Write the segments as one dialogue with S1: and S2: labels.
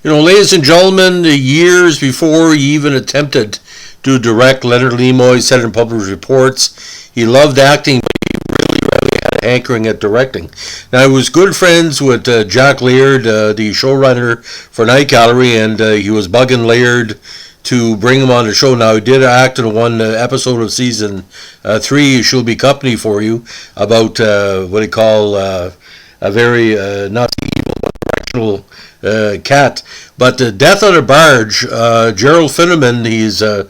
S1: Ladies and gentlemen, years before he even attempted to direct, Leonard Nimoy said in published reports he loved acting, but he really had a hankering at directing. Now, he was good friends with Jack Laird, the showrunner for Night Gallery, and he was bugging Laird to bring him on the show. Now, he did act in one episode of season 3, She'll Be Company for You, about what they call a very not evil but directional cat. But Death on a Barge, Gerald Finneman, he's a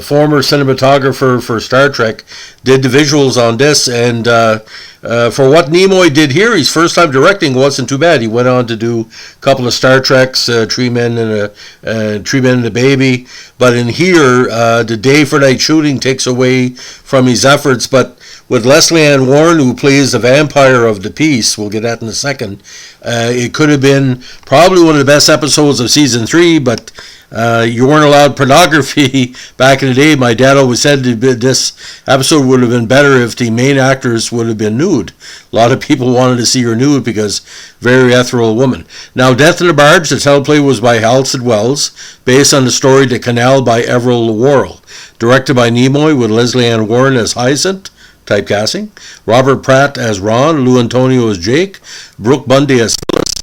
S1: former cinematographer for Star Trek, did the visuals on this, and for what Nimoy did here, his first time directing wasn't too bad. He went on to do a couple of Star Treks, Three Men and a Baby, but in here, the day for night shooting takes away from his efforts. But with Leslie Ann Warren, who plays the vampire of the piece, we'll get that in a second, it could have been probably one of the best episodes of season 3, but you weren't allowed pornography back in the day. My dad always said this episode would have been better if the main actress would have been nude. A lot of people wanted to see her nude because very ethereal woman. Now, Death in a Barge, the teleplay was by Halsted Wells, based on the story The Canal by Everett Worrell, directed by Nimoy with Leslie Ann Warren as Hyacinth, typecasting, Robert Pratt as Ron, Lou Antonio as Jake, Brooke Bundy as Phyllis,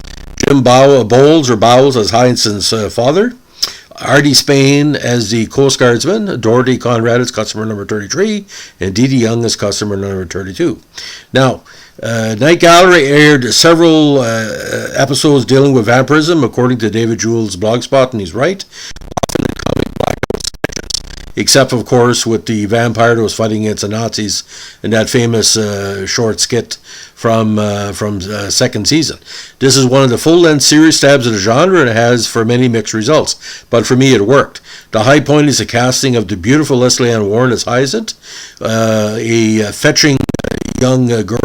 S1: Jim Bowles as Hyacinth's father, Artie Spain as the Coast Guardsman, Dorothy Conrad as customer number 33, and Dee Dee Young as customer number 32. Now, Night Gallery aired several episodes dealing with vampirism, according to David Jewell's blogspot, and he's right. Often the comic black except, of course, with the vampire that was fighting against the Nazis in that famous short skit from second season. This is one of the full-length serious stabs at the genre, and it has for many mixed results. But for me, it worked. The high point is the casting of the beautiful Leslie Ann Warren as Hyacinth, a fetching young girl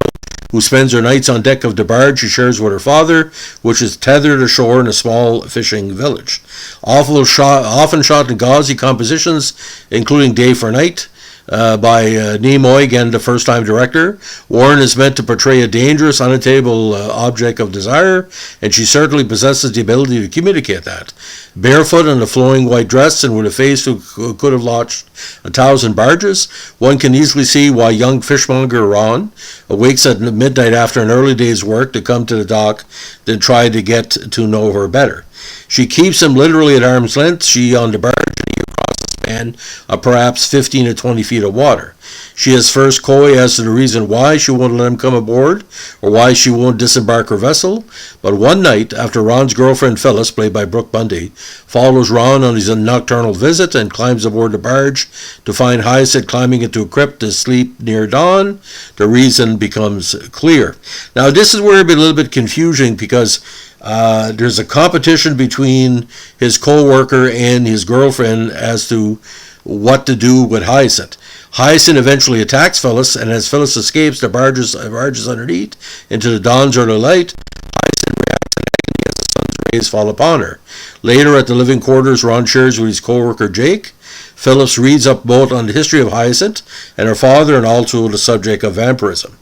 S1: who spends her nights on deck of the barge she shares with her father, which is tethered ashore in a small fishing village. Often shot in gauzy compositions, including Day for Night, by Nimoy, again the first-time director. Warren is meant to portray a dangerous, unattainable object of desire, and she certainly possesses the ability to communicate that. Barefoot in a flowing white dress and with a face who could have launched 1,000 barges, one can easily see why young fishmonger Ron awakes at midnight after an early day's work to come to the dock, then try to get to know her better. She keeps him literally at arm's length, she on the barge, and he across the span of perhaps 15 to 20 feet of water. She is first coy as to the reason why she won't let him come aboard, or why she won't disembark her vessel, but one night, after Ron's girlfriend Phyllis, played by Brooke Bundy, follows Ron on his nocturnal visit and climbs aboard the barge to find Hyacinth climbing into a crypt to sleep near dawn, the reason becomes clear. Now, this is where it'd be a little bit confusing, because there's a competition between his co-worker and his girlfriend as to what to do with Hyacinth. Hyacinth eventually attacks Phyllis, and as Phyllis escapes the barges underneath into the dawn's early light, Hyacinth reacts in agony as the sun's rays fall upon her. Later at the living quarters Ron shares with his co-worker Jake, Phyllis reads up both on the history of Hyacinth and her father, and also the subject of vampirism.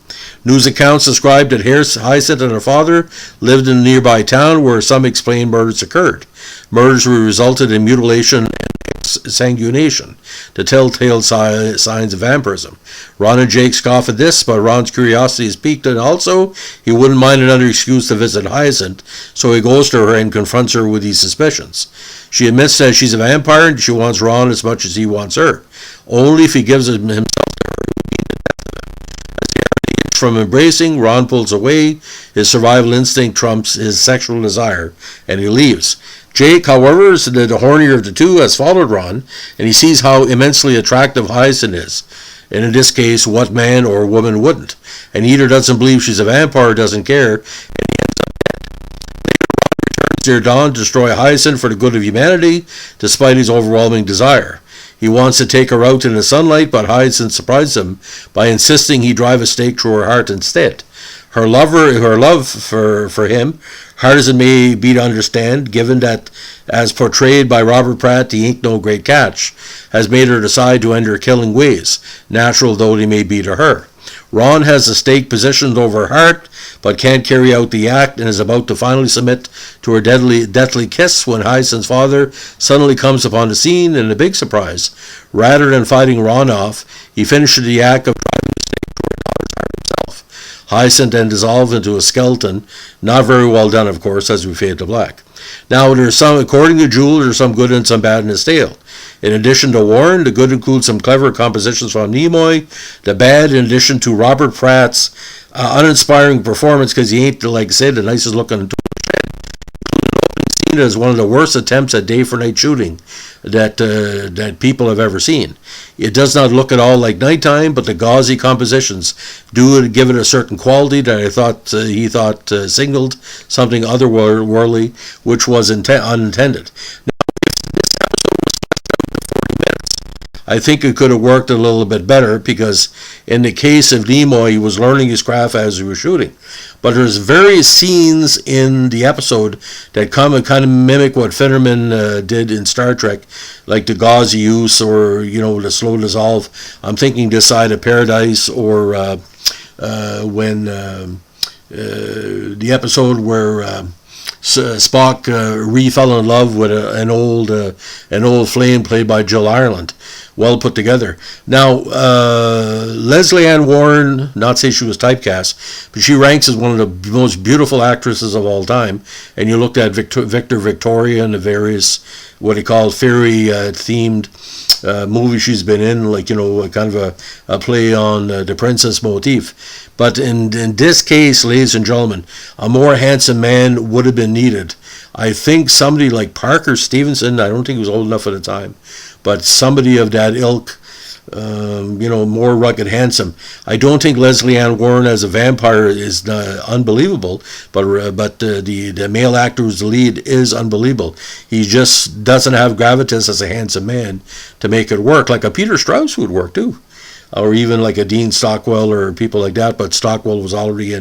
S1: News accounts described that Hyacinth and her father lived in a nearby town where some explain murders occurred. Murders resulted in mutilation and exsanguination, the telltale signs of vampirism. Ron and Jake scoff at this, but Ron's curiosity is piqued, and also he wouldn't mind another excuse to visit Hyacinth, so he goes to her and confronts her with these suspicions. She admits that she's a vampire and she wants Ron as much as he wants her. Only if he gives himself to her, it would mean the death of him. As the irony is from embracing, Ron pulls away. His survival instinct trumps his sexual desire, and he leaves. Jake, however, is the hornier of the two, has followed Ron, and he sees how immensely attractive Hyacinth is. And in this case, what man or woman wouldn't? And he either doesn't believe she's a vampire or doesn't care, and he ends up dead. Later, Ron returns near dawn to destroy Hyacinth for the good of humanity, despite his overwhelming desire. He wants to take her out in the sunlight, but Hyacinth surprises him by insisting he drive a stake through her heart instead. Her love for him, hard as it may be to understand, given that, as portrayed by Robert Pratt, he ain't no great catch, has made her decide to end her killing ways, natural though they may be to her. Ron has the stake positioned over her heart, but can't carry out the act and is about to finally submit to her deathly kiss when Hyacinth's father suddenly comes upon the scene in a big surprise. Rather than fighting Ron off, he finishes the act of driving the stake to her daughter's heart himself. Hyacinth then dissolves into a skeleton. Not very well done, of course, as we fade to black. Now, according to Jules, there's some good and some bad in his tale. In addition to Warren, the good includes some clever compositions from Nimoy. The bad, in addition to Robert Pratt's uninspiring performance, because he ain't, like I said, the nicest looking as one of the worst attempts at day for night shooting that people have ever seen. It does not look at all like nighttime, but the gauzy compositions do give it a certain quality that he thought signaled something otherworldly, which was unintended. I think it could have worked a little bit better because in the case of Nimoy, he was learning his craft as he was shooting. But there's various scenes in the episode that kind of mimic what Finnerman did in Star Trek, like the gauzy use or, the slow dissolve. I'm thinking This Side of Paradise or when the episode where Spock fell in love with an old flame played by Jill Ireland. Well put together. Now, Leslie Ann Warren, not say she was typecast, but she ranks as one of the most beautiful actresses of all time. And you looked at Victor Victoria and the various, what he called fairy-themed movies she's been in, like, kind of a play on the princess motif. But in this case, ladies and gentlemen, a more handsome man would have been needed. I think somebody like Parker Stevenson, I don't think he was old enough at the time, but somebody of that ilk, more rugged, handsome. I don't think Leslie Ann Warren as a vampire is unbelievable, but the male actor who's the lead is unbelievable. He just doesn't have gravitas as a handsome man to make it work, like a Peter Strauss would work too. Or even like a Dean Stockwell or people like that, but Stockwell was already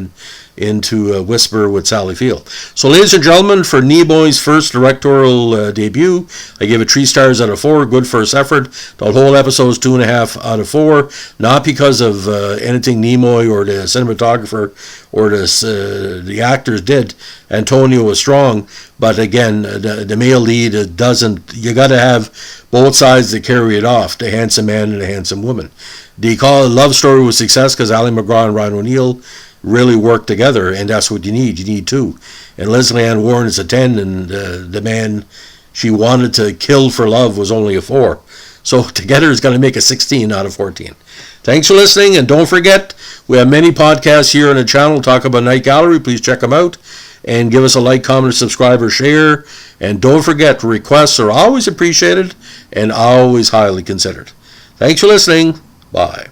S1: into Whisper with Sally Field. So, ladies and gentlemen, for Nimoy's first directorial debut, I give it 3 stars out of 4. Good first effort. The whole episode is 2.5 out of 4. Not because of anything Nimoy or the cinematographer or the actors did. Antonio was strong, but again, the male lead doesn't. You got to have both sides to carry it off: the handsome man and the handsome woman. The love story was success because Ali McGraw and Ryan O'Neal really worked together, and that's what you need. You need 2. And Leslie Ann Warren is a 10, and the man she wanted to kill for love was only a 4. So together it's going to make a 16 out of 14. Thanks for listening, and don't forget, we have many podcasts here on the channel talk about Night Gallery. Please check them out, and give us a like, comment, subscribe, or share. And don't forget, requests are always appreciated and always highly considered. Thanks for listening. Bye.